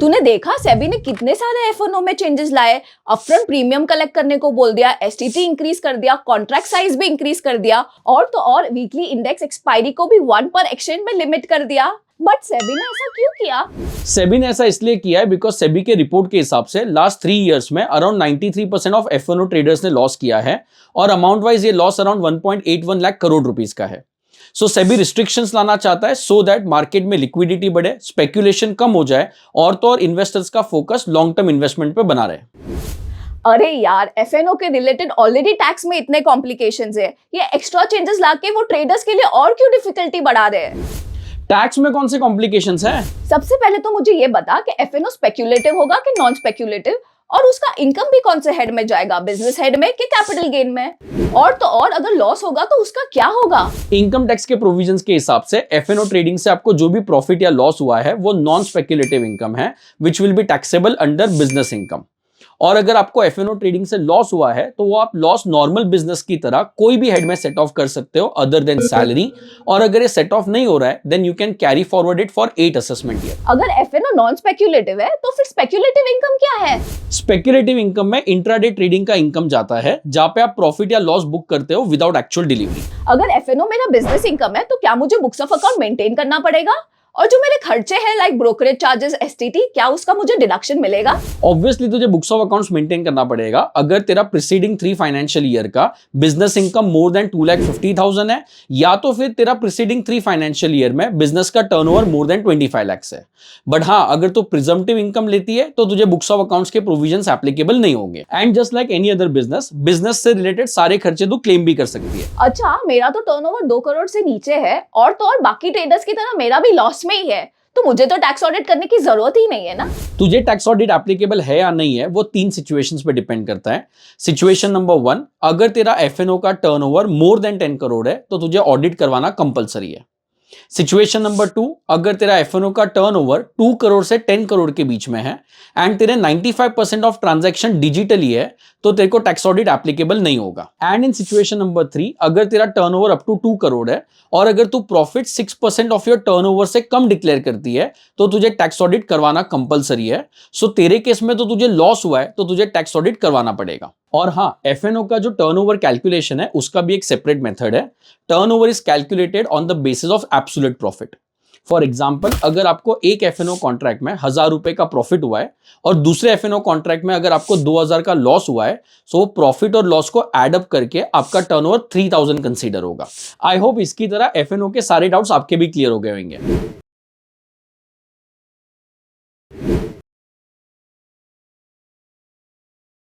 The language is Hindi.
तूने देखा सेबी ने कितने सारे एफओ में चेंजेस लाए। अपफ्रंट प्रीमियम कलेक्ट करने को बोल दिया, एसटीटी इंक्रीज कर दिया, कॉन्ट्रैक्ट साइज भी इंक्रीज कर दिया और तो और वीकली इंडेक्स एक्सपायरी को भी 1 पर एक्सचेंज में लिमिट कर दिया। बट सेबी ने ऐसा क्यों किया? सेबी ने ऐसा इसलिए किया है बिकॉज सेबी के रिपोर्ट के हिसाब से लास्ट 3 इयर्स में अराउंड 93% ऑफ एफएनओ ट्रेडर्स ने लॉस किया है और अमाउंट वाइज ये loss around 1.81 lakh crore rupees का है। सो सेबी रिस्ट्रिक्शंस लाना चाहता है सो दैट मार्केट में लिक्विडिटी बढ़े, स्पेक्यूलेशन कम हो जाए और तो और इन्वेस्टर्स का फोकस लॉन्ग टर्म इन्वेस्टमेंट पे बना रहे। अरे यार, एफएनओ के रिलेटेड ऑलरेडी टैक्स में इतने कॉम्प्लिकेशंस है, ये एक्स्ट्रा चेंजेस लाके वो ट्रेडर्स के लिए और क्यों डिफिकल्टी बढ़ा रहे हैं? टैक्स में कौन से कॉम्प्लिकेशंस हैं? सबसे पहले तो मुझे ये बता कि एफएनओ स्पेक्यूलेटिव होगा कि नॉन स्पेक्यूलेटिव, और उसका इनकम भी कौन से हेड में जाएगा, बिजनेस हेड में कि कैपिटल गेन में? और तो और अगर लॉस होगा तो उसका क्या होगा? इनकम टैक्स के प्रोविजंस के हिसाब से एफएनओ ट्रेडिंग से आपको जो भी प्रॉफिट या लॉस हुआ है वो नॉन स्पेक्यूलेटिव इनकम है which will be taxable under business income. और अगर आपको एफएनओ ट्रेडिंग से लॉस हुआ है तो वो आप लॉस नॉर्मल बिजनेस की तरह कोई भी हेड में सेट ऑफ कर सकते हो अदर देन सैलरी, और अगर ये सेट ऑफ नहीं हो रहा है then you can carry forward it for 8 assessment year. अगर एफएनओ नॉन स्पेक्यूलेटिव है तो फिर स्पेक्यूलेटिव इनकम क्या है? स्पेक्यूलेटिव इनकम में इंट्राडे ट्रेडिंग का इनकम जाता है जहां पे आप प्रॉफिट या लॉस बुक करते हो विदाउट एक्चुअल डिलीवरी। अगर एफएनओ मेरा बिजनेस इनकम है तो क्या मुझे बुक्स ऑफ अकाउंट मेंटेन करना पड़ेगा? और जो मेरे खर्चे हैं लाइक ब्रोकरेज चार्जेस, एसटीटी, क्या उसका मुझे डिडक्शन मिलेगा? ऑब्वियसली तुझे बुक्स ऑफ अकाउंट्स मेंटेन करना पड़ेगा अगर तेरा प्रीसीडिंग 3 फाइनेंशियल ईयर का बिजनेस इनकम मोर देन 2,50,000 है, या तो फिर तेरा प्रीसीडिंग 3 फाइनेंशियल ईयर में बिजनेस का टर्नओवर मोर देन 25 लाख है। बट हाँ, अगर तू प्रिजम्पटिव इनकम लेती है तो तुझे बुक्स ऑफ अकाउंट्स के प्रोविजंस एप्लीकेबल नहीं होंगे। And just like any other business से रिलेटेड सारे खर्चे तू क्लेम भी कर सकती है। अच्छा, मेरा तो टर्नओवर 2 करोड़ से नीचे है और तो और बाकी ट्रेडर्स की तरह मेरा भी लॉस में ही है, तो मुझे तो टैक्स ऑडिट करने की जरूरत ही नहीं है ना? तुझे टैक्स ऑडिट एप्लीकेबल है या नहीं है वो 3 सिचुएशंस पे डिपेंड करता है। सिचुएशन नंबर 1, अगर तेरा एफएनओ का टर्नओवर मोर देन 10 करोड़ है तो तुझे ऑडिट करवाना कंपलसरी है। सिचुएशन नंबर 2, अगर तेरा एफएनओ का टर्नओवर 2 करोड़ से 10 करोड़ के बीच में है एंड तेरे 95% ऑफ ट्रांजैक्शन डिजिटली है तो तेरे को टैक्स ऑडिट एप्लीकेबल नहीं होगा। एंड इन सिचुएशन नंबर 3, अगर तेरा टर्नओवर अप टू 2 करोड़ है और अगर तू प्रॉफिट 6% ऑफ योर टर्नओवर से कम डिक्लेयर करती है तो तुझे टैक्स ऑडिट करवाना कंपलसरी है। सो तेरे केस में तो तुझे लॉस हुआ है तो तुझे टैक्स ऑडिट करवाना पड़ेगा। और हाँ, एफएनओ का जो टर्नओवर कैलकुलेशन है उसका भी एक सेपरेट मेथड है। Turnover is calculated on the basis of absolute profit. For example, अगर आपको एक एफएनओ कॉन्ट्रैक्ट में 1,000 रुपए का प्रॉफिट हुआ है और दूसरे एफएनओ कॉन्ट्रैक्ट में अगर आपको 2,000 का लॉस हुआ है, सो प्रॉफिट और लॉस को एड अप करके आपका टर्नओवर 3,000 कंसीडर होगा। आई होप इसकी तरह एफएनओ के सारे डाउट्स आपके भी क्लियर हो गए होंगे।